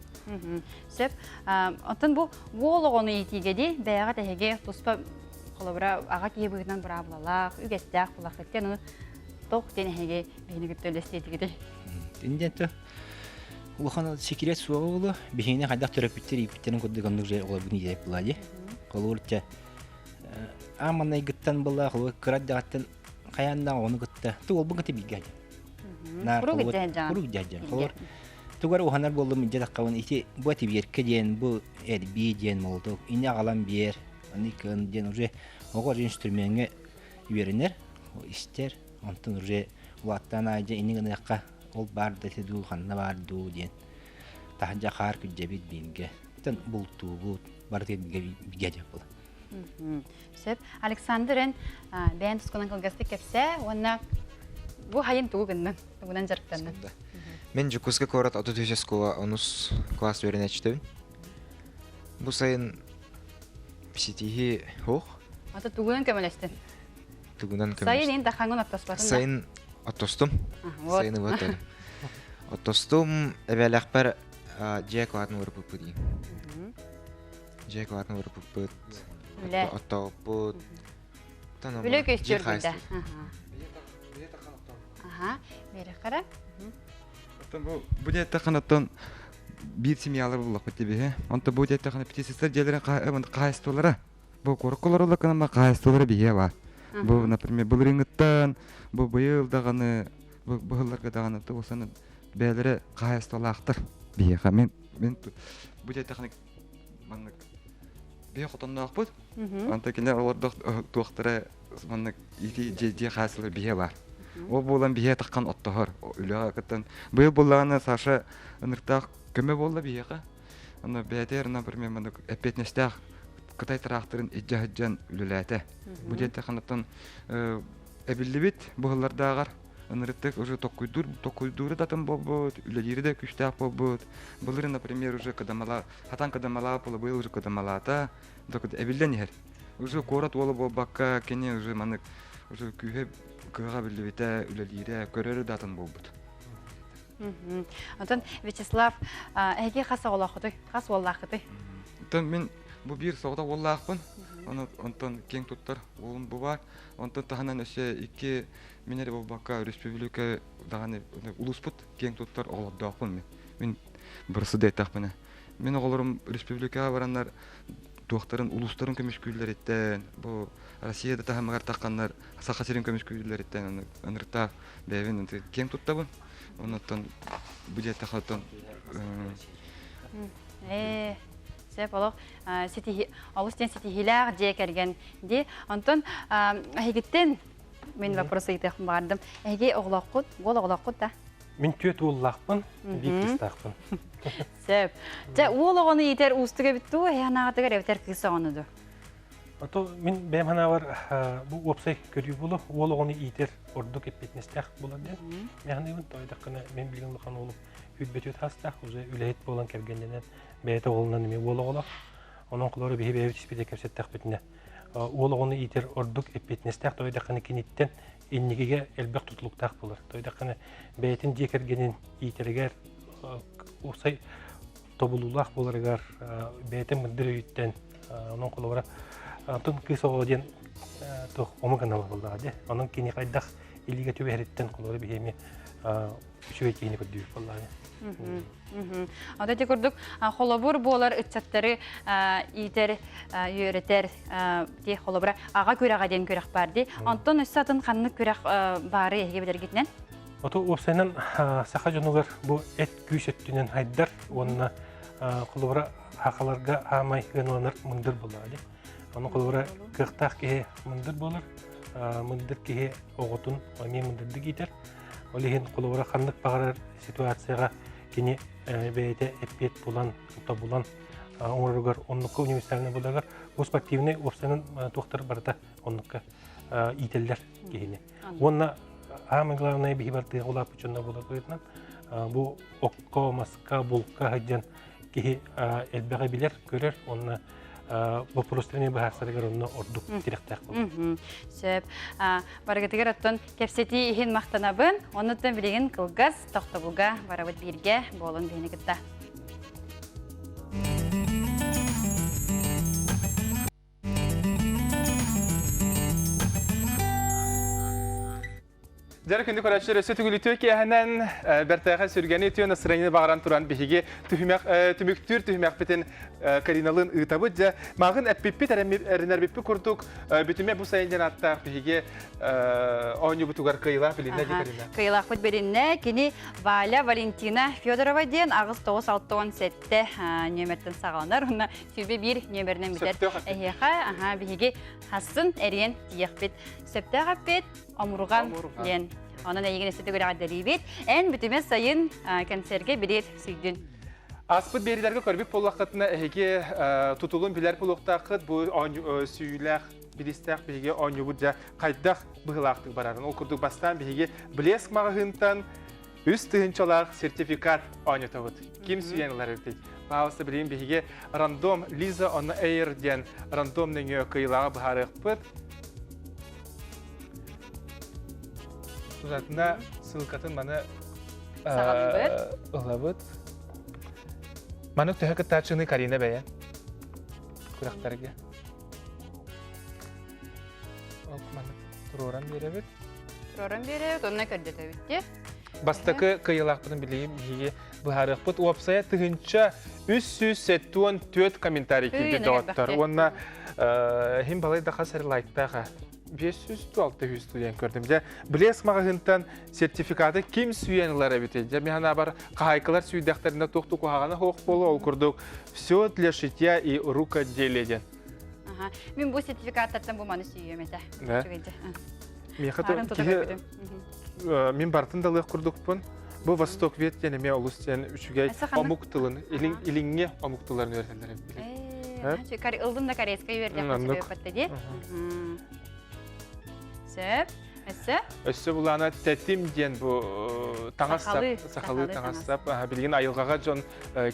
Сеп Антон бу гологоны итигеди бәяга тәһеге туспа колобра ага кибыгынан браблалак үгәстәк булактан аны ток тенеге бини гыттөлестетиге. Тенденте улаханы секрет суолу бихине кайда төрөпүттер иптерин коддыгандык же олар буни деп булади. Колурча аманай гыттан була колу краддагаттан каянда оны гытта. Ту ол бугаты бигә. Куру жаҗа. Колор тугар уханар болду мен жадаккан ити бу тиберке ден бу элби ден молду. Ине галам бер. Аны көн ден уже ого инструментге юренер. Истер антын уже Уаттан айжа инигin ыққа ол бар дәтеду қанна барду ден. Таханжа қар күджебит бинге. Тен бұлтуғу бар тегіге бігедек бұл. Сөп, Александрын бәйін тұсқынан кылгасты кепсе, онна бұл хайын туғыннан, туғынан жарықтаннан. Мен Жукуска корат автотехнического онус класс вернечтебин. Бу сайын пситихи хох. Ата туғынан көмелестен. Тугунан Сайын ең тақаңын аттаспатын. Сайын оттостум. Сайын өтелім. Оттостум әвәләқпәр жия клатын өріп өппі дейін. Жия клатын өріп өппі. Оттау өппі. Үлі көстер бұлда. Бері қара. Бу дәтті қанаттан бир семьялар буллак бите. Онта бу дәтті қана петисестер жерлерін қайыстолары. Бу корқолар олар қанама қайыстолары бие бар. Бу, например, бұл реңіттен, бу бұйыл дағаны, бу бұғыларға дағаны, осаны бәлері қайыстолақтыр бие. Мен бу дәтті қана бие құтыннақ бұд. Онта кенер олардық туақтары ити жеде қайыстолар бие бар. Ол болан бие таққан оттығыр, үліға күттін. Бұйыл болағаны Саша ұныртақ көмі болды биеға. Оны бәдер, например, әпетнестәқ Кытай тракторын иджахыджан үліләті. Бұл жетті қанаттан әбілі бит бұғылардағар. Анырыттық уже токуйдуры датын бол бұд, үлелері де күштәқ бол бұд. Бұлыры, например, уже хатан кадамала полы бұйыл уже кадамалата. Әбілден ехер. Уже корат олы бол баққа кене уже манық уже күйе кыға білі біті үлелері көрері датын бол бұд. Антон Вячеслав, әге қасы олақыды, қасы олақыды? Мен бұл бір соғда олақпын, онтан кең тұттар олым бұл бар. Онтан тағынан өсе екі менер бұл баққа республика дағаны ұлыспыт кең тұттар оладдақпын. Мен бірісі дәйтақпын. Мен оғылырым республикаға барандар туақтарын ұлыстарын көмеш көйлер еттен. Бұл Россияда тағамағар таққандар сақасерін көмеш көйлер еттен. Анырта бәйбен кең тұттабын. Онтан бұл дәйтақаттан Сеп олық алыстен сетихиләғ жек әрген де. Антон, әйгеттен мен вопросы етеқім бардым. Әйге оғылаққұд, ол оғылаққұд да? Мен төт олақпын, бекістақпын. Сеп. Ол оғыны етер ұстыға бітті, әйянағатығар әвтер күйісі оғыныды? Мен бәйім хана бар, бұл опсай көрі болу, ол оғыны етер ордық еппетнестәқ болады. Мен білген бұқан олып үтбет-үт хастақ, уже үләйт болан кәргенденен бәйті олынан неме ол оғылақ. Оның құлары бейі бәйі түспеде кәпсеттәқ бітіне. Ол оғыны етер ордық еппетнестәқ, тойдаққаны кенеттен еннегеге әлбәқ тұтылықтақ болар. Тойдаққаны бәйтін декергенен етергер опсай тобылулақ боларығар, бәйтін мүндір үйттен, оның құлары Антон кыз оғыден омығаналы болды. Оның кені қайдақ еліге төбе әреттен құлары бейеме үшіге кейіні көрдігі болды. Адайты көрдік, қолабыр болар үтсаттары етер, үйретер, қолабыра аға көреға ден көреқ барды. Антон үстатын қанны көреқ бары еге білер кетінен? Ото опсайнан сақа жонуғар бұл әт күйс өттінен айдар, онына қолабыра ақаларға амай ғануанар мұндыр болады. Оның қолабыра қықтақ кеге мұндыр болар, мұндыр кеге оғытын, мен мұндырды кетер. Олеген қолабыра қандық бағарар ситуацияға кені бәйті әппет болан, ұта болан, оңырығар онныққа университаліне болағар. Бұл спортивный опсайнан тоқтар барда онныққа ителдер кегіне. Онына амы главная бейі барды олап үшінна болар қойытынан. Бұл оққа, масқа, болқа ғаджан кеге әлбәға білер, көрер, онына вопростарыне бағарсарығар онына ордық тиректәк болды. Сөп, барғытығыр оттон кәпсеті ехен мақтанабын, оныттан білеген қылғыз тоқтабуға барабыд бірге болын бейіні күтті. Жары күнді көрәтшілер өсі түгілі әхінен бәртәғі сүргені түйін ысырайны бағаран тұран бігеге түміктүр түхімәк бітін Кариналын ұйтабы. Мағын әппеппет әрінәрбеппі күрдік бүтіме бұл сайынден аттақ бігеге оңы бұтығар қиылақ білінне де Карина? Қиылақ бұт білінне, кені Валя Валентина Федорова ден ағыз 9-6-17 нөміртін сағаланар. Онына сүйбе бір нөмірінен бітер. Әйеға бігеге хасын әрен тиек бет. Сөпті ғаппет омұрған ден Onun eğin eseti göre addeliyet. En bütüme sayın konserge bilet süydün. Aspıt berilerge körbük pollaqatına ehege tutulun biler puluqtaqıt bu süylaq bilistaq bege onyubudja qaydaq bıhlaqtık bararın. Okurduk bastan bege bilesk mağahıntan üst tığınçalaq sertifikat onyatavut. Kim süyenler öptük. Bağısı bileyim bege random Liza on air diyen random nöngö kıyılağı bıharıqpıt. Uzatına sılkatın bana ılavut. Manuk tühe kıttarçığını karine beyen. Kulaktarıge. Ok manuk turoran berebet. Turoran berebet, onunla kırdı tabii. Bastakı kıyılaqpının bileyim hige bıharıqpıt. Opsaya tığınça 374 komentari kildi doğattar. Onna hem balay daha sarı like'dağa 500-600 studiyan gördüm. Bilesk mağahıntan sertifikatı kim süyenilara bitecek? Mehana bar kahaykalar süydaklarında toqtu kuhağana hoq bolu okurduk. Все для шитья и рукоделия. Мен bu sertifikatlardan bu manı süyüyorum ete. Мен бартын да лық күрдік бұн. Бұл Восток вет және ме олыс және үшіге омук тылын, иліңге омук тыларын өртелер. Кары ылдым да корейская верден көпетті де. Сөп, өссі? Өссі бұл ана тәтім ден бұл сақалы таңастап. Білген айылғаға жон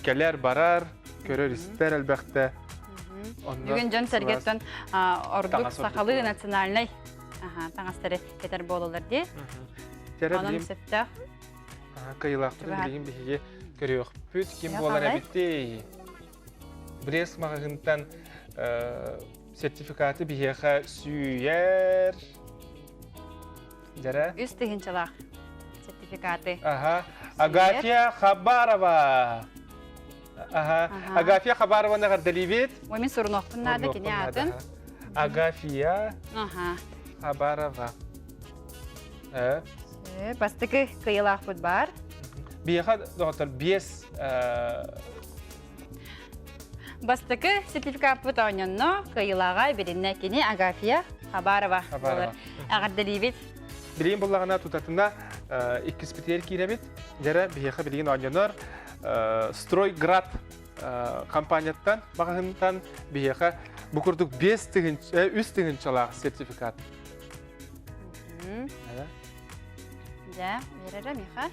кәлер барар, көрер істер әлбәқті. Бүгін жон сәргеттен ордық сақалы национальный таңастары кетер болылар де. Анын сөпті. Кайылақтың білген бігеге көрек. Пөт кем болар әбітті. Білеск мағығынтан сертификаты бігеға сүйер. Жара? Үст тығынчылақ сертификаты. Агафия Хабарова. Агафия Хабарова нағар дәлевет? Оймен сұрын оқпын нады кене атын. Агафия Хабарова. Бастықы қиылақ бұд бар. Бияға доғатар 5 Бастықы сертификат бұд ойнынны қиылаға берінне кене Агафия Хабарова. Ағар дәлевет? Білейін болағына тұтатында 2 спитер кейребет. Жәрі бияға білейін ойныныр Стройград компанияттан бағығынтан бияға бұқырдық 3 тығынчалақ сертификат. Да, берері меха?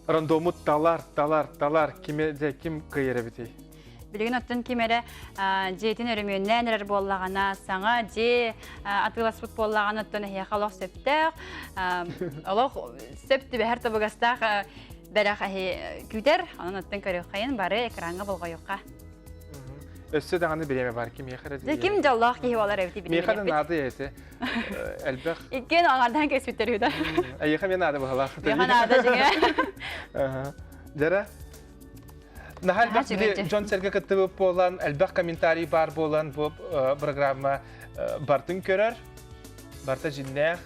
Рандомут талар, кім кайыры бітей? Білген оттын кемері жейтін өрімейінен әрір болағана, саңа же атылас бұт болағана оттын әйеқалық сөптәқ. Олық сөпті бәр табығастақ бәрақ күдер, оның оттын көрі қайын бары экранға болға yoqqa. Өссі дағаны білеме бар, кем еқірі дейі? Кем жаллақ кейі олар әвді білеме Меқадан ады еті, әлбәқ. Икен аңардан көспеттер үйді. Әйеқа мен ады бұғалақ. Меқан ады жыңа. Жара? Нахал бәқ біле Джон Серге күтті болып болан, әлбәқ комментарий бар болан бұл программа бартын көрер, барта жиннәқ.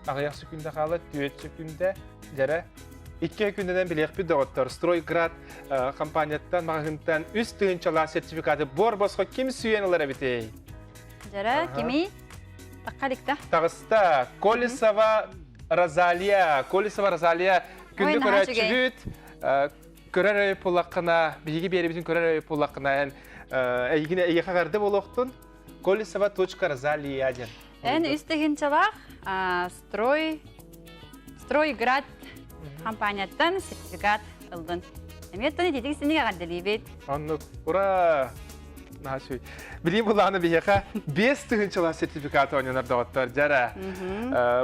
Ағаяқ сүкінде қалы, түйет сүкінде. Жара? 2 күнден білек бір доғыттар. Стройград компанияттан мағығынтан үст түйінчала сертификаты бор босқа кем сүйенілер әбітей? Жара, кеми? Таққалықта? Тағыста, Колесова Розалия күнді көрі чүгіт, көрер өй полаққына, бігі бері бізін көрер өй полаққына әйгіне әйеқа қарды болуқтын, Колесова.Розалия ден. Ән үст түйінчалақ Стройград компанияттан сертификат ылдын. Әметтіні дедік сені ғадделейбет. Анны, ура! Нағашуй. Білейін бұлағыны бейеқа 5 түйінчала сертификаты ойнанар доғыттар, жара.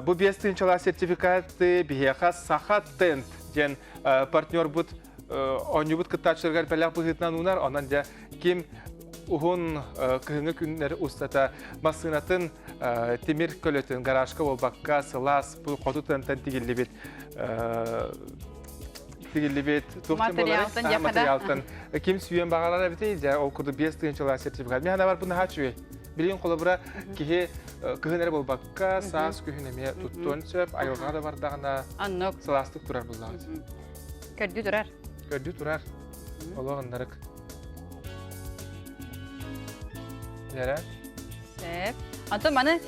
Бұл 5 түйінчала сертификаты бейеқа сақа тент. Ден партнер бұд, ойны бұд күттачылығар бәләқ бұғытынан ұнар, онан жа кем ұғын күхіңі күнлері ұстата масынатын темір көлетін, гаражқа олбаққа, сылас, бұл қоту тентен тегелебет. Материалтын. Кем сүйен бағалар әбітей, ол күрді 5 түйінчала сертификат. Мен бар бұны хачуе. Білейін қолы бұра күхінері бол баққа, саас күхінеме тұттуын сөп, айылға да бардағына сыластық тұрар бұллағы. Көрді тұрар. Көрді тұрар. Олығындарық. Жара? Сөп. Антон, маны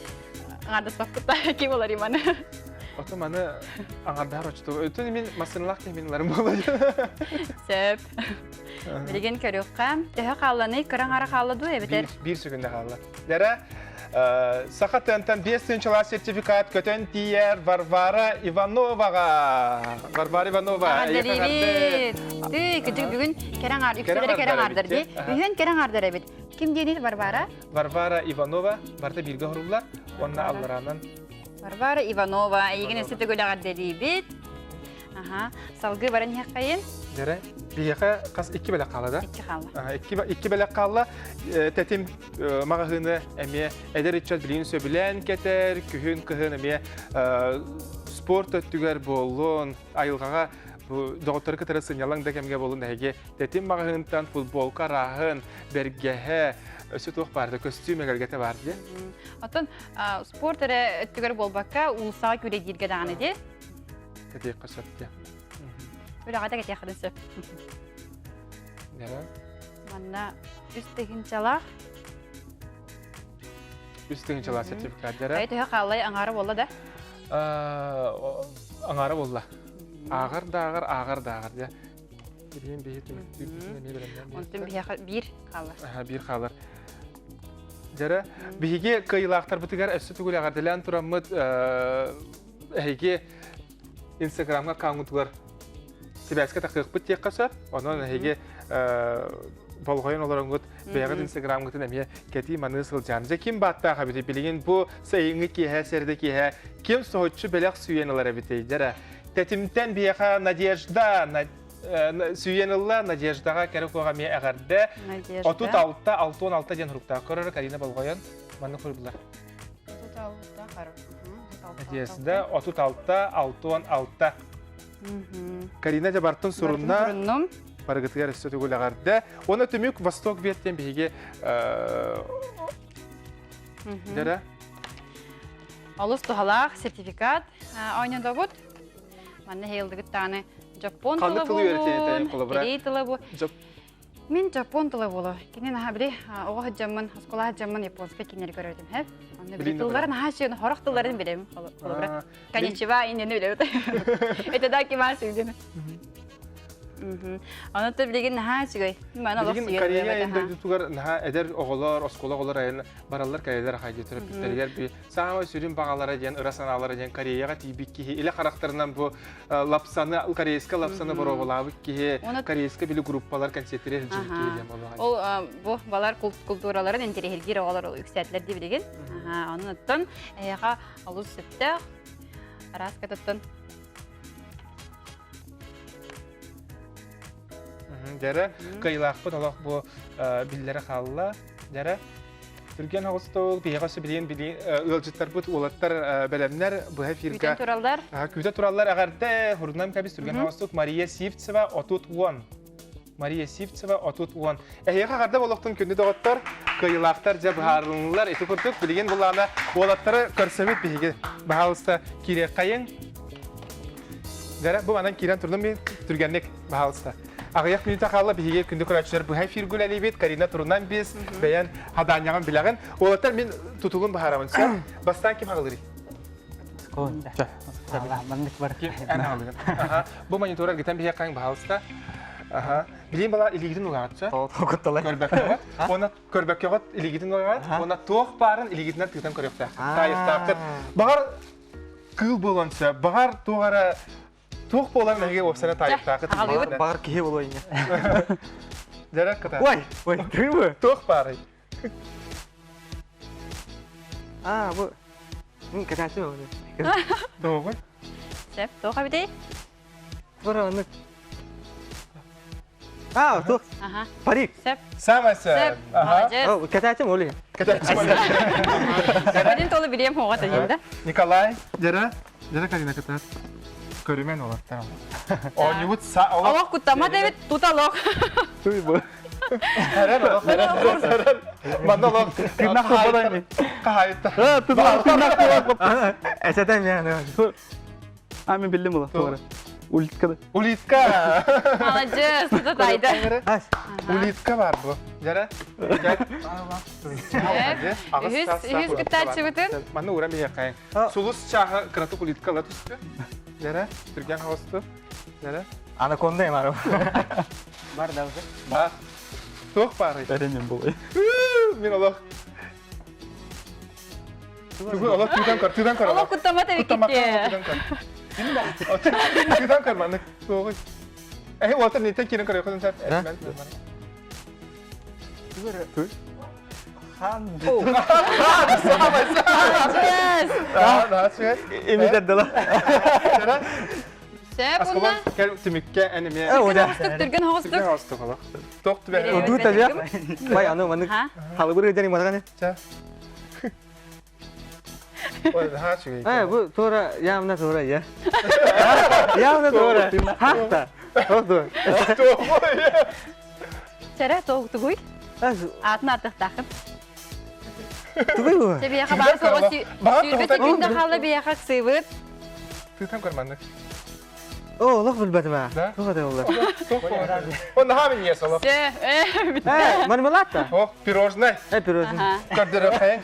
Аңардас бақытта кем олар иманы. Ото маны аңардар очту. Өтөн мен масынлак кеминларым болады. Сөп. Билеген көрөккә. Төһө калланы кыраңара каллады эбетер. Bir секунда қалды. Дәрі, Сақатынтан 5-ші сертификат көтен тиер Варвара Ивановаға. Варвара Иванова. Бүгін үксілері кераңардар де. Бүгін кераңардар әбет. Кім дейінеді Варвара? Варвара Иванова. Барда бірге ғұрулар. Онна алларанан. Варвара Иванова. Еген өсі түгілі ғардері бет. Салғы барын еққайын? Дәрі, бейеқі қас 2 бәлек қалады. 2 қалды. 2 бәлек қалды. Тәтім мағағыны әме әдер етчат білейін сөбілән кәтер, күхін әме спорт өттігер болуын, айылғаға доғыттары кітірі сынялаң да кәмге болуын әге. Тәтім мағағынтан футболка рағын, бәргәхі, өсі туқ барды, көстюм әгәргеті барды. Отын спорт өттігер болбаққа ұлсаға көре дейірге дағаны де? Кәтек қысыпты. Өлағада кәтек қыдысы. Дәрі? Манна үстігін жалақ. Үстігін жалақ сертификат дәрі? Әй төе қалай аңары болы да? Аңары болы. Ағыр дағыр. Онтын бір қалыр. Bir қалыр. Дәрі, бігі қиылақтар бұтығар өсі түгіл ағардылан тұрамыд әйге Instagram'a kanıtlar sebəskə taxıq bit tək qasab, onun həqiqi bolğayın olarak bəğət Instagram qıtın əmiyə kəti manısıl canca kim batda xəbiti bilgin bu sayını ki həsərdə ki hə kim soğutçu beləq süyenilərə bitəyəcərə. Tətimdən bəyə Nadejda süyenilə Nadejdağa kərə qoğa miyə əğərdə 36 dən hurqda qırır Karina bolğayın manı qurdular. 36 qarır. Надежда 36-66. Карина Жабартын сұрынна паргытыгар өсті түгіл ағарды. Оны түмік Восток беттен бейге дәрі? Олыс тұғалақ сертификат ойнында бұд. Манны хейлдігі таны Жапон тылы болуын, Корей тылы болуын. Мен Жапон тылы болу. Кенен біле оға хаджамын, оскола хаджамын японска кенер көрдім. Тылларын хашын, хорақ тылларын білем. Коничева, инені білем. Это да кема сөйдені. Оны да білеген хашығай. Білеген Корея ендерді туғар әдер оғылар, оскола оғылар айын баралар Кореялар қайды тұрып біттергер. Сағамай сүрін бағалары ден, ұрасаналары ден Кореяға тейбік кейі. Илі қарақтарынан бұл лапсаны, корейскі лапсаны бір оғылабық кейі. Корейскі білі группалар, концерттері үлчілік кейі. Ол бұл балар культураларын энтерехелгер оғалар үксәтлер де білеген. Оның ұттын әйіға алу сөпті. Араска тұттын. Дәрі, қиылақпын олақ бұл білдері қалыла. Дәрі, түрген ағыстауыл, бейғасы білейін ұлжыттар бұд, олаттар бәлемнер бұл әфирға... Күйтен туралдар? Күйтен туралдар ағарды ғұрынам кәбіз түрген ағыстауыл Мария Сивцева 30-10. Мария Сивцева 30-10. Әйеға ғарда болықтың күнді доғыттар, қиылақтар жа бұғарылылар, еті күрдік, білген бұлағына олаттары көрсемет бейге бағалыста керек қайын. Дәрі, бұл анан керен тұрдым мен түргенлік бағалыста. Ағаяқ минута қалы бейге күнді көрәтшілер бұхай фиргул әлейбет, Карина тұрынан біз бәйін хаданияған білағын. Олаттар мен тұтылын бағарамын. Бастан кем ағылыры? Бұл мониторар кетен бейге қайын бағалыста. Білейін бала илигетін ұғағатшы? Оны көрбәкке ғыт илигетін ұғағат, оны тоқ барын илигетінер түйтен көректәқі. Тайықтақыт. Бағар қыл болғанша, бағар тоғара тоқ болған әге опсана тайықтақыт. Бағар кеге болу өйне. Дәрәк қыта. Ой, түрі тоқ бары. Бұл кәтәсі өңі. Тоғы? Сәп, тоға бідей? Бұра өңі. Тоқ. Парик. Сәп. Сәмі сәп. Кәтәсі өңі. Кәтәсі өңі. Сәпеден толы білем оғат әденді. Николай, дәрі Карина кәтәс. Көрімен олаттар. Оңығыт Олақ күттама дәвет, тұталақ. Туй бұл. Әрән олақ. Манда олақ. Қинақ қобадай. Қағайытта. Тұталақ қинақ қобадай. Әсәтәм яғын. Мен білдім олақ. Улиткада. Улитка. Молодец, тут тайды. Улитка бар bu. Jara. Gel. Үхіз күттәтші бұтын. Маны ура мия кайын. Сулус чаһы кратык улиткалар түсті. Jara. Түрген хавасты. Jara. Анаконда емар. Бар да уже. Бар. Тоқ бар. Бәренен болай. Мен Аллах. Аллах түйден кар. Аллах күттама тәбі кетте. Түйден кар маны. Тоғы. Отыр нетен керін кар yoqdan сәт. Bunlar Gel tümükke enime. Türk'ün hostuk. Toktu be. Udu taja. Bay anu manık. Halı buraya jani madagane. Ha şu. Bu sonra yamna sonra ya. Yamna sonra. Hatta. Oldu. Çere soğuk tuğuy. Atına atık takın. Tuğuy bu. Sebiye kabar soğuk sürbeti günde halı bir yakak sıvıt. Tüyten karmanlık. Oh, Allah bilbetme. Tuğ da olur. Onu ha ben yes Allah. Marmelada. Oh, пирожное. Пирожное. Кардерахай.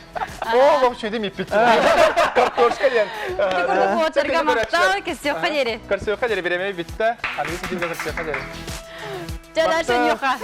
О, вообще деми пить. Картошка yen. Тикуру потерга мактал кесиyor kaderi. Karşı kaderi biremeyi bitti. Hadi biz şimdi karşı kaderi. Çadarşın yoka.